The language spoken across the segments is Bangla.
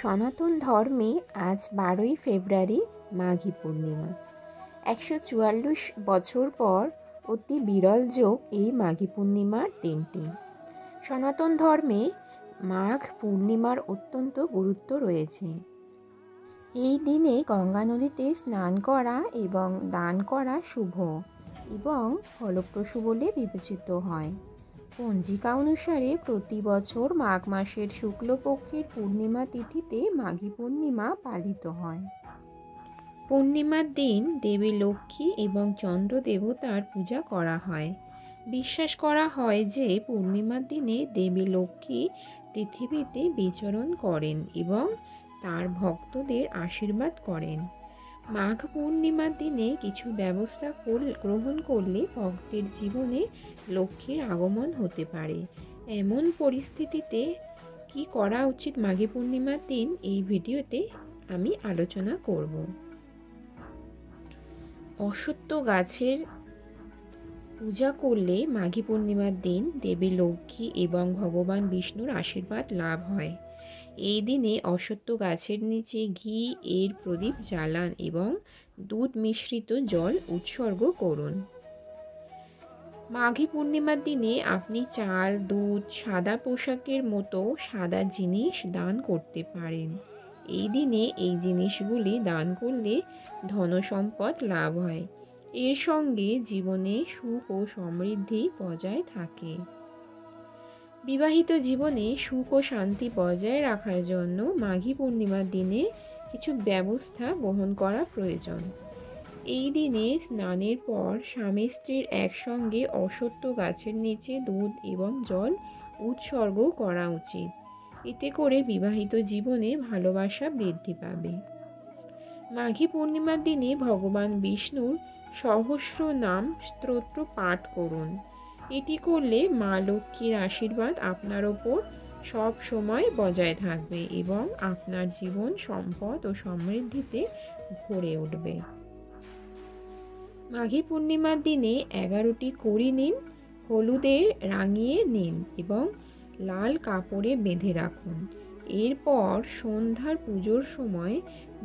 সনাতন ধর্মে আজ 12ই ফেব্রুয়ারি মাঘী পূর্ণিমা। 144 বছর পর অতি বিরল যোগ এই মাঘী পূর্ণিমার দিনটি। সনাতন ধর্মে মাঘ পূর্ণিমার অত্যন্ত গুরুত্ব রয়েছে। এই দিনে গঙ্গা নদীতে স্নান করা এবং দান করা শুভ এবং ফলপ্রসূ বলে বিবেচিত হয়। পঞ্জিকা অনুসারে প্রতি বছর মাঘ মাসের শুক্লপক্ষের পূর্ণিমা তিথিতে মাঘী পূর্ণিমা পালিত হয়। পূর্ণিমার দিন দেবী লক্ষ্মী এবং চন্দ্র দেবতার পূজা করা হয়। বিশ্বাস করা হয় যে পূর্ণিমার দিনে দেবী লক্ষ্মী পৃথিবীতে বিচরণ করেন এবং তার ভক্তদের আশীর্বাদ করেন। মাঘ পূর্ণিমার দিনে কিছু ব্যবস্থা গ্রহণ করলে ভক্তের জীবনে লক্ষ্মীর আগমন হতে পারে। এমন পরিস্থিতিতে কি করা উচিত মাঘী পূর্ণিমার দিন, এই ভিডিওতে আমি আলোচনা করব। অশ্বত্থ গাছের পূজা করলে মাঘী পূর্ণিমার দিন দেবী লক্ষ্মী এবং ভগবান বিষ্ণুর আশীর্বাদ লাভ হয়। এই দিনে অশ্বত্থ গাছের নিচে ঘি এর প্রদীপ জ্বালান এবং দুধ মিশ্রিত জল উৎসর্গ করুন। মাঘী পূর্ণিমার দিনে আপনি চাল, দুধ, সাদা পোশাকের মতো সাদা জিনিস দান করতে পারেন। এই দিনে এই জিনিসগুলি দান করলে ধনসম্পদ লাভ হয়। এর সঙ্গে জীবনে সুখ ও সমৃদ্ধি বজায় থাকে। বিবাহিত জীবনে সুখ ও শান্তি বজায় রাখার জন্য মাঘী পূর্ণিমার দিনে কিছু ব্যবস্থা গ্রহণ করা প্রয়োজন। এই দিনে স্নানের পর স্বামী স্ত্রীর একসঙ্গে অশ্বত্থ গাছের নিচে দুধ এবং জল উৎসর্গ করা উচিত। এতে করে বিবাহিত জীবনে ভালোবাসা বৃদ্ধি পাবে। মাঘী পূর্ণিমার দিনে ভগবান বিষ্ণুর সহস্র নাম স্তোত্র পাঠ করুন। এটি করলে মা লক্ষ্মীর আশীর্বাদ আপনার ওপর সব সময় বজায় থাকবে এবং আপনার জীবন সম্পদ ও সমৃদ্ধিতে ভরে উঠবে। মাঘী পূর্ণিমার দিনে 11টি কড়ি নিন, হলুদে রাঙিয়ে নিন এবং লাল কাপড়ে বেঁধে রাখুন। এরপর সন্ধ্যার পুজোর সময়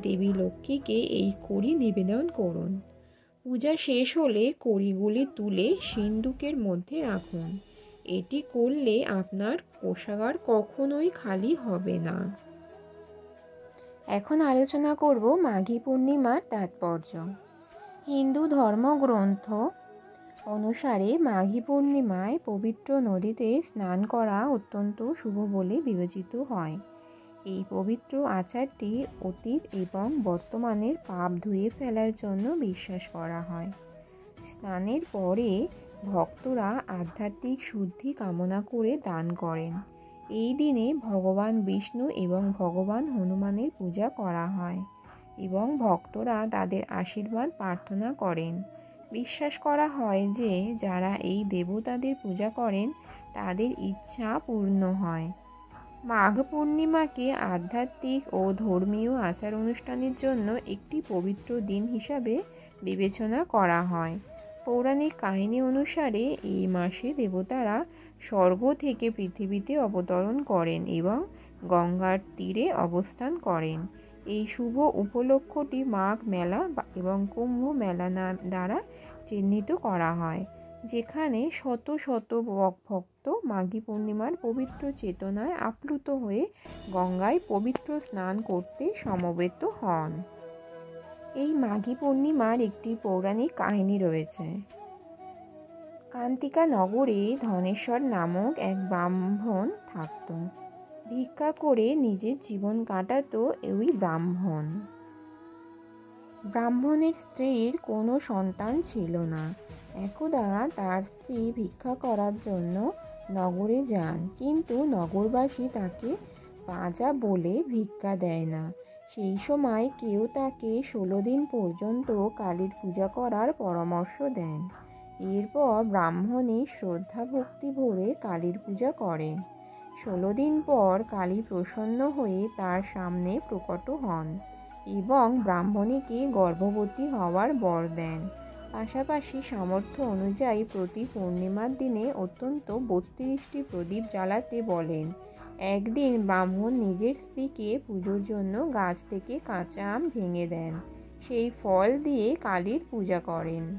দেবী লক্ষ্মীকে এই কড়ি নিবেদন করুন। পূজা শেষ হলে কড়িগুলি তুলে সিন্দুকের মধ্যে রাখুন। এটি করলে আপনার কোষাগার কখনোই খালি হবে না। এখন আলোচনা করব মাঘী পূর্ণিমার তাৎপর্য। হিন্দু ধর্মগ্রন্থ অনুসারে মাঘী পূর্ণিমায় পবিত্র নদীতে স্নান করা অত্যন্ত শুভ বলে বিবেচিত হয়। এই পবিত্র আচারটি অতীত এবং বর্তমানের পাপ ধুয়ে ফেলার জন্য বিশ্বাস করা হয়। স্নানের পরে ভক্তরা আধ্যাত্মিক শুদ্ধি কামনা করে দান করেন। এই দিনে ভগবান বিষ্ণু এবং ভগবান হনুমানের পূজা করা হয় এবং ভক্তরা তাদের আশীর্বাদ প্রার্থনা করেন। বিশ্বাস করা হয় যে যারা এই দেবতাদের পূজা করেন তাদের ইচ্ছা পূর্ণ হয়। মাঘ পূর্ণিমাকে আধ্যাত্মিক ও ধর্মীয় আচার অনুষ্ঠানের জন্য একটি পবিত্র দিন হিসাবে বিবেচনা করা হয়। পৌরাণিক কাহিনী অনুসারে এই মাসে দেবতারা স্বর্গ থেকে পৃথিবীতে অবতরণ করেন এবং গঙ্গার তীরে অবস্থান করেন। এই শুভ উপলক্ষটি মাঘ মেলা এবং কুম্ভ মেলা দ্বারা চিহ্নিত করা হয়, যেখানে শত শত ভক্ত মাঘী পূর্ণিমার পবিত্র চেতনায় আপ্লুত হয়ে গঙ্গায় পবিত্র স্নান করতে সমবেত হন। এই মাঘী পূর্ণিমার একটি পৌরাণিক কাহিনী রয়েছে। কান্তিকা নগরে ধনেশ্বর নামক এক ব্রাহ্মণ থাকত। ভিক্ষা করে নিজের জীবন কাটাত ওই ব্রাহ্মণের স্ত্রীর কোনো সন্তান ছিল না। একদা তার স্ত্রী ভিক্ষা করার জন্য নগরে যান, কিন্তু নগরবাসী তাকে পাঁজা বলে ভিক্ষা দেয় না। সেই সময় কেউ তাকে 16 দিন পর্যন্ত কালীর পূজা করার পরামর্শ দেন। এরপর ব্রাহ্মণী শ্রদ্ধা ভক্তি ভরে কালীর পূজা করেন। 16 দিন পর কালী প্রসন্ন হয়ে তার সামনে প্রকট হন এবং ব্রাহ্মণীকে গর্ভবতী হওয়ার বর দেন। পাশাপাশি সামর্থ্য অনুযায়ী প্রতি পূর্ণিমার দিনে অন্তত 32টি প্রদীপ জ্বালাতে বলেন। একদিন ব্রাহ্মণ নিজের স্ত্রীকে পুজোর জন্য গাছ থেকে কাঁচা আম ভেঙে দেন। সেই ফল দিয়ে কালীর পূজা করেন।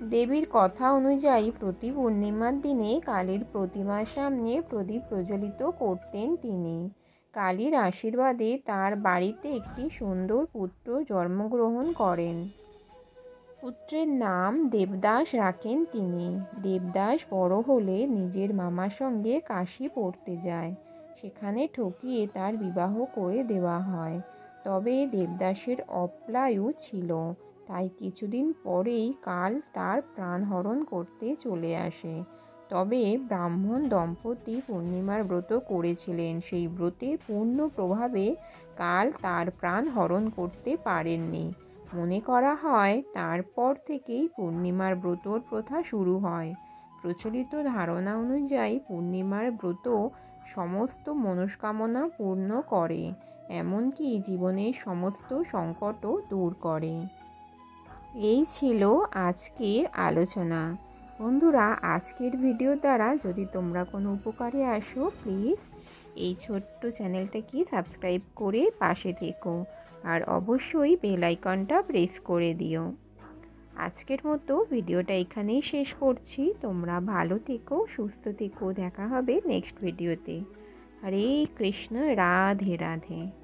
দেবীর কথা অনুযায়ী প্রতি পূর্ণিমার দিনে কালীর প্রতিমার সামনে প্রদীপ প্রজ্বলিত করতেন তিনি। কালীর আশীর্বাদে তার বাড়িতে একটি সুন্দর পুত্র জন্মগ্রহণ করেন। পুত্রের নাম দেবদাস রাখেন তিনি। দেবদাস বড় হলে নিজের মামার সঙ্গে কাশী পড়তে যায়। সেখানে ঠকিয়ে তার বিবাহ করে দেওয়া হয়। তবে দেবদাসের অপ্রায়ু ছিল, তাই কিছুদিন পরেই কাল তার প্রাণহরণ করতে চলে আসে। তবে ব্রাহ্মণ দম্পতি পূর্ণিমার ব্রত করেছিলেন, সেই ব্রতের পূর্ণ প্রভাবে কাল তার প্রাণ হরণ করতে পারেননি। মনে করা হয় তারপর থেকেই পূর্ণিমার ব্রতর প্রথা শুরু হয়। প্রচলিত ধারণা অনুযায়ী পূর্ণিমার ব্রত সমস্ত মনস্কামনা পূর্ণ করে, এমনকি জীবনের সমস্ত সংকটও দূর করে। এই ছিল আজকের আলোচনা। বন্ধুরা, আজকের ভিডিও দ্বারা যদি তোমরা কোনো উপকারে আসো, প্লিজ এই ছোট্ট চ্যানেলটাকে সাবস্ক্রাইব করে পাশে থেকো, আর অবশ্যই বেল আইকনটা প্রেস করে দিও। আজকের মতো ভিডিওটা এখানেই শেষ করছি। তোমরা ভালো থেকো, সুস্থ থেকো। দেখা হবে নেক্সট ভিডিওতে। হরে কৃষ্ণ, রাধে রাধে।